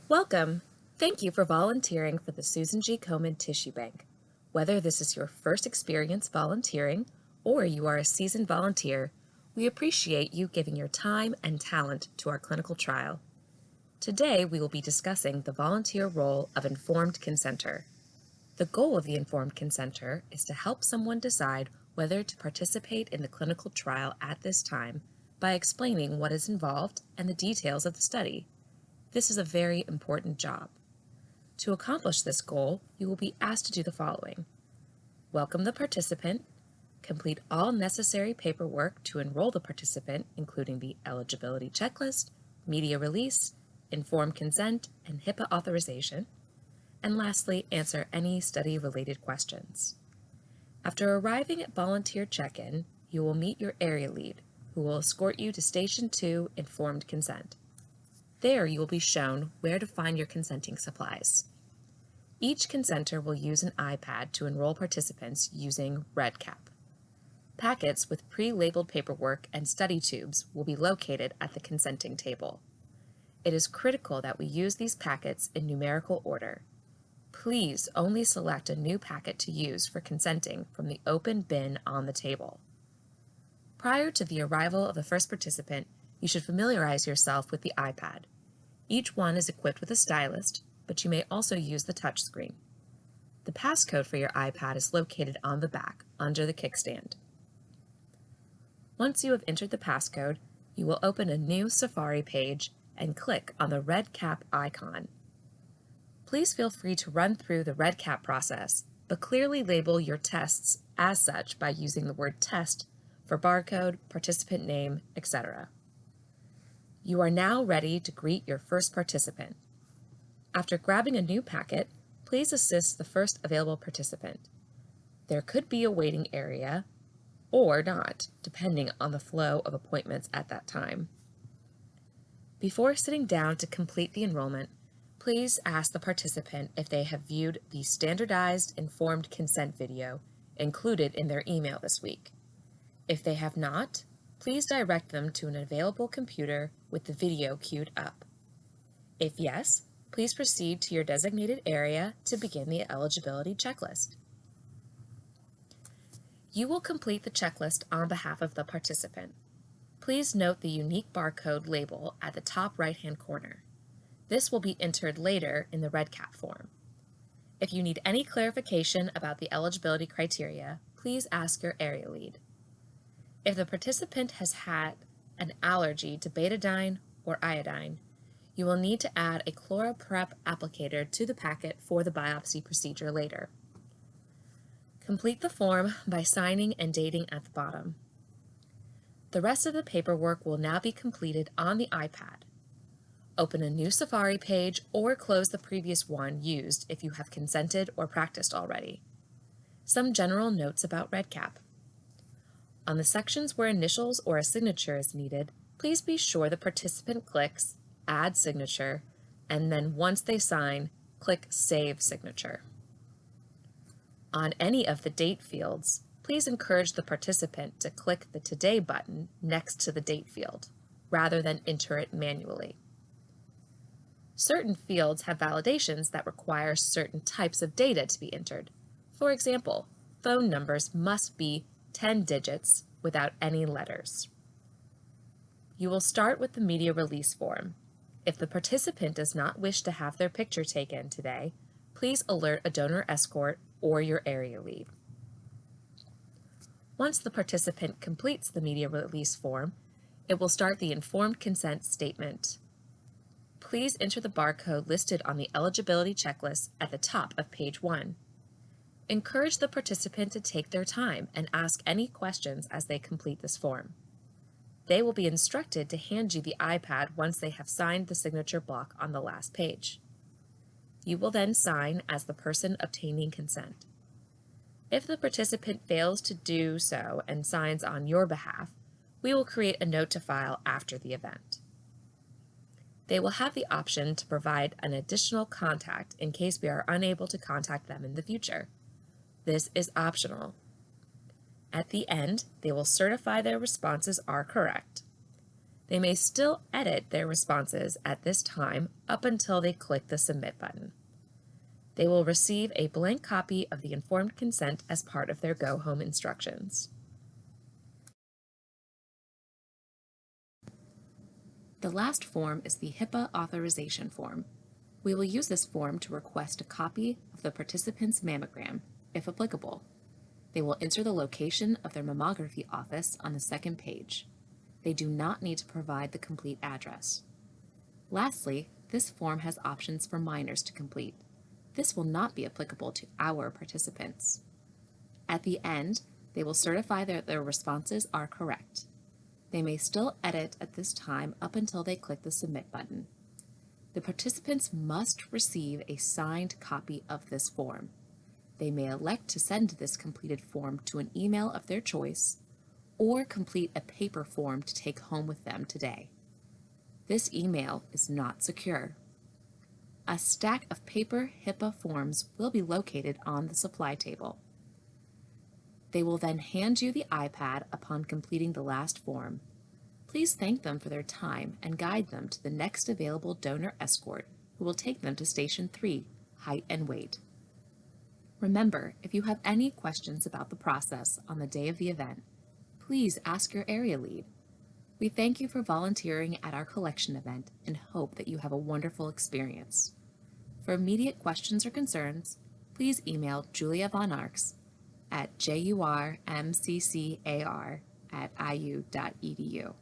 Welcome! Thank you for volunteering for the Susan G. Komen Tissue Bank. Whether this is your first experience volunteering or you are a seasoned volunteer, we appreciate you giving your time and talent to our clinical trial. Today, we will be discussing the volunteer role of informed consenter. The goal of the informed consenter is to help someone decide whether to participate in the clinical trial at this time by explaining what is involved and the details of the study. This is a very important job. To accomplish this goal, you will be asked to do the following: welcome the participant, complete all necessary paperwork to enroll the participant, including the eligibility checklist, media release, informed consent, and HIPAA authorization, and lastly, answer any study-related questions. After arriving at volunteer check-in, you will meet your area lead, who will escort you to Station 2 Informed Consent. There you will be shown where to find your consenting supplies. Each consenter will use an iPad to enroll participants using REDCap. Packets with pre-labeled paperwork and study tubes will be located at the consenting table. It is critical that we use these packets in numerical order. Please only select a new packet to use for consenting from the open bin on the table. Prior to the arrival of the first participant, you should familiarize yourself with the iPad. Each one is equipped with a stylus, but you may also use the touchscreen. The passcode for your iPad is located on the back, under the kickstand. Once you have entered the passcode, you will open a new Safari page and click on the REDCap icon. Please feel free to run through the REDCap process, but clearly label your tests as such by using the word test for barcode, participant name, etc. You are now ready to greet your first participant. After grabbing a new packet, please assist the first available participant. There could be a waiting area or not, depending on the flow of appointments at that time. Before sitting down to complete the enrollment, please ask the participant if they have viewed the standardized informed consent video included in their email this week. If they have not, please direct them to an available computer with the video queued up. If yes, please proceed to your designated area to begin the eligibility checklist. You will complete the checklist on behalf of the participant. Please note the unique barcode label at the top right-hand corner. This will be entered later in the REDCap form. If you need any clarification about the eligibility criteria, please ask your area lead. If the participant has had an allergy to betadine or iodine, you will need to add a ChloraPrep applicator to the packet for the biopsy procedure later. Complete the form by signing and dating at the bottom. The rest of the paperwork will now be completed on the iPad. Open a new Safari page or close the previous one used if you have consented or practiced already. Some general notes about REDCap. On the sections where initials or a signature is needed, please be sure the participant clicks Add Signature, and then once they sign, click Save Signature. On any of the date fields, please encourage the participant to click the Today button next to the date field, rather than enter it manually. Certain fields have validations that require certain types of data to be entered. For example, phone numbers must be 10 digits without any letters. You will start with the media release form. If the participant does not wish to have their picture taken today, please alert a donor escort or your area lead. Once the participant completes the media release form, it will start the informed consent statement. Please enter the barcode listed on the eligibility checklist at the top of page 1. Encourage the participant to take their time and ask any questions as they complete this form. They will be instructed to hand you the iPad once they have signed the signature block on the last page. You will then sign as the person obtaining consent. If the participant fails to do so and signs on your behalf, we will create a note to file after the event. They will have the option to provide an additional contact in case we are unable to contact them in the future. This is optional. At the end, they will certify their responses are correct. They may still edit their responses at this time up until they click the Submit button. They will receive a blank copy of the informed consent as part of their Go Home instructions. The last form is the HIPAA authorization form. We will use this form to request a copy of the participant's mammogram, if applicable. They will enter the location of their mammography office on the second page. They do not need to provide the complete address. Lastly, this form has options for minors to complete. This will not be applicable to our participants. At the end, they will certify that their responses are correct. They may still edit at this time up until they click the Submit button. The participants must receive a signed copy of this form. They may elect to send this completed form to an email of their choice or complete a paper form to take home with them today. This email is not secure. A stack of paper HIPAA forms will be located on the supply table. They will then hand you the iPad upon completing the last form. Please thank them for their time and guide them to the next available donor escort who will take them to Station 3, height and weight. Remember, if you have any questions about the process on the day of the event, please ask your area lead. We thank you for volunteering at our collection event and hope that you have a wonderful experience. For immediate questions or concerns, please email Julia Von Arx at jurmccar@iu.edu.